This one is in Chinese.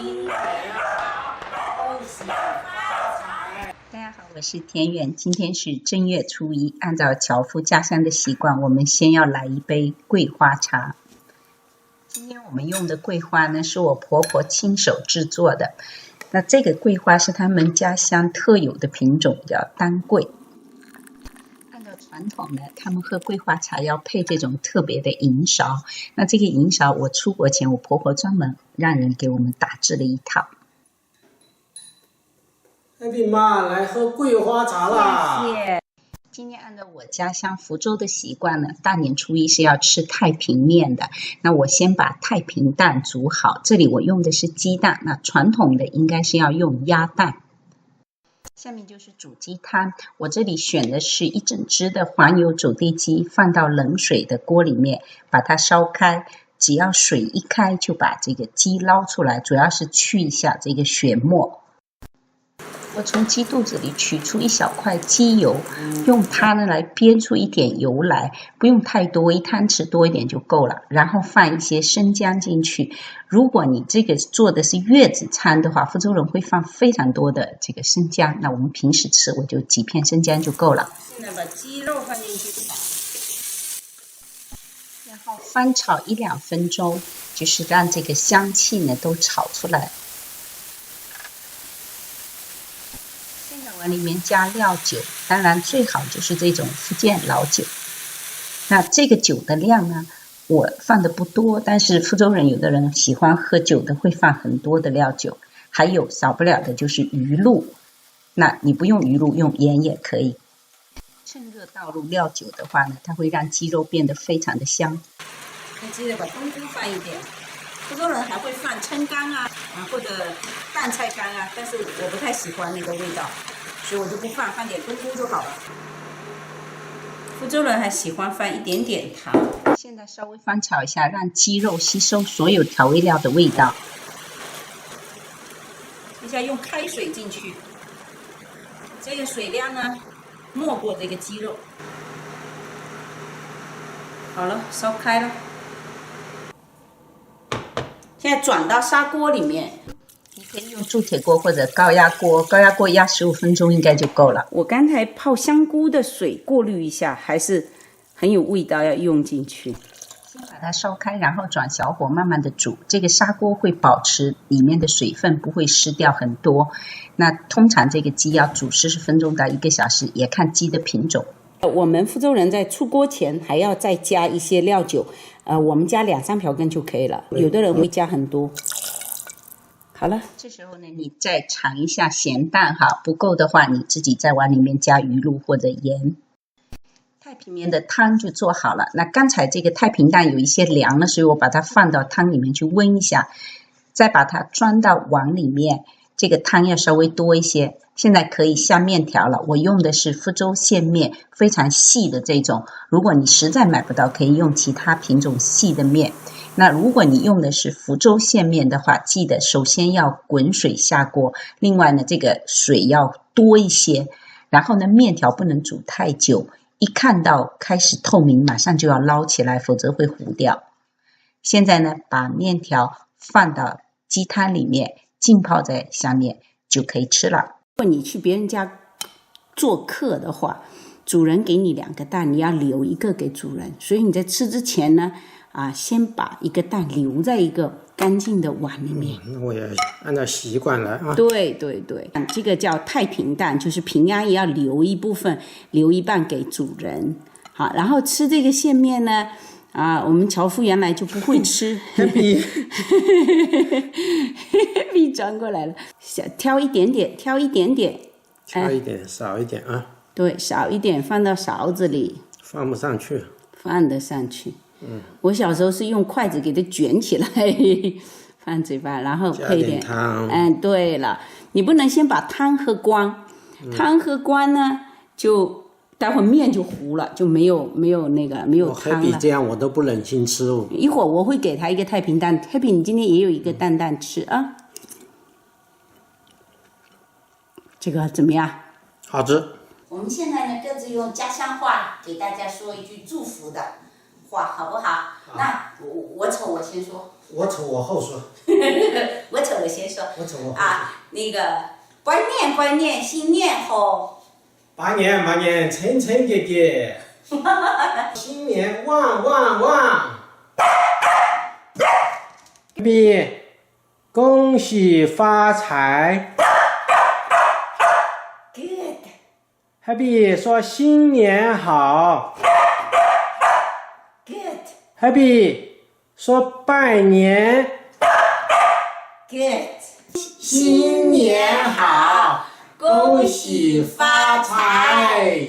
新年好，恭喜发财。大家好，我是田园。今天是正月初一，按照樵夫家乡的习惯，我们先要来一杯桂花茶。今天我们用的桂花呢，是我婆婆亲手制作的。那这个桂花是他们家乡特有的品种，叫丹桂。按照传统呢，他们喝桂花茶要配这种特别的银勺。那这个银勺，我出国前，我婆婆专门让人给我们打制了一套。Happy 妈来喝桂花茶啦！谢谢。今天按照我家乡福州的习惯呢，大年初一是要吃太平面的。那我先把太平蛋煮好，这里我用的是鸡蛋，那传统的应该是要用鸭蛋。下面就是煮鸡汤，我这里选的是一整只的黄油走地鸡，放到冷水的锅里面，把它烧开。只要水一开，就把这个鸡捞出来，主要是去一下这个血沫。我从鸡肚子里取出一小块鸡油，用它呢来煸出一点油来，不用太多，一汤匙多一点就够了。然后放一些生姜进去。如果你这个做的是月子餐的话，福州人会放非常多的这个生姜，那我们平时吃我就几片生姜就够了。现在把鸡肉放进去炒，然后翻炒1-2分钟，就是让这个香气呢都炒出来。往里面加料酒，当然最好就是这种福建老酒。那这个酒的量呢，我放的不多，但是福州人有的人喜欢喝酒的会放很多的料酒。还有少不了的就是鱼露，那你不用鱼露，用盐也可以。趁热倒入料酒的话呢，它会让鸡肉变得非常的香。还记得把冬菇放一点。福州人还会放葱干啊，或者淡菜干啊，但是我不太喜欢那个味道。所以我就不放，放点冬菇就好了。福州人还喜欢放一点点糖。现在稍微翻炒一下，让鸡肉吸收所有调味料的味道。接下来用开水进去，这个水量呢，没过这个鸡肉。好了，烧开了。现在转到砂锅里面。你可以用铸铁锅或者高压锅，高压锅压15分钟应该就够了。我刚才泡香菇的水过滤一下，还是很有味道，要用进去。先把它烧开，然后转小火慢慢的煮。这个砂锅会保持里面的水分不会失掉很多。那通常这个鸡要煮40分钟到1个小时，也看鸡的品种。我们福州人在出锅前还要再加一些料酒，我们加2-3瓢羹就可以了，有的人会加很多。好了，这时候呢，你再尝一下咸淡哈，不够的话，你自己再往里面加鱼露或者盐。太平面的汤就做好了。那刚才这个太平蛋有一些凉了，所以我把它放到汤里面去温一下，再把它装到碗里面。这个汤要稍微多一些。现在可以下面条了，我用的是福州线面，非常细的这种。如果你实在买不到，可以用其他品种细的面。那如果你用的是福州线面的话，记得首先要滚水下锅，另外呢，这个水要多一些，然后呢，面条不能煮太久，一看到开始透明，马上就要捞起来，否则会糊掉。现在呢，把面条放到鸡汤里面，浸泡在下面，就可以吃了。如果你去别人家做客的话，主人给你2个蛋，你要留1个给主人，所以你在吃之前呢，先把1个蛋留在一个干净的碗里面。我也按照习惯来啊。对对对，这个叫太平蛋，就是平安也要留一部分，留一半给主人。好，然后吃这个线面呢，我们樵夫原来就不会吃。Happy 转过来了，挑一点点，挑一点，少一点啊。对，少一点放到勺子里。放不上去。放得上去。我小时候是用筷子给它卷起来放嘴巴，然后配点汤。对了，你不能先把汤喝光，汤喝光呢，就待会面就糊了，就没有汤了。这样我都不忍心吃哦。一会儿我会给他一个太平蛋 ，Happy 你今天也有一个蛋蛋吃啊。这个怎么样？好吃。我们现在呢，各自用家乡话给大家说一句祝福的话，好不好？那我丑我先说。我丑我后说。我丑我先说我走啊，那个拜年新年好，拜年春春节节，新年旺旺旺，Happy 恭喜发财 ，good， ，Happy 说新年好 good， ，Happy 说拜年 good， 新年好，恭喜发财。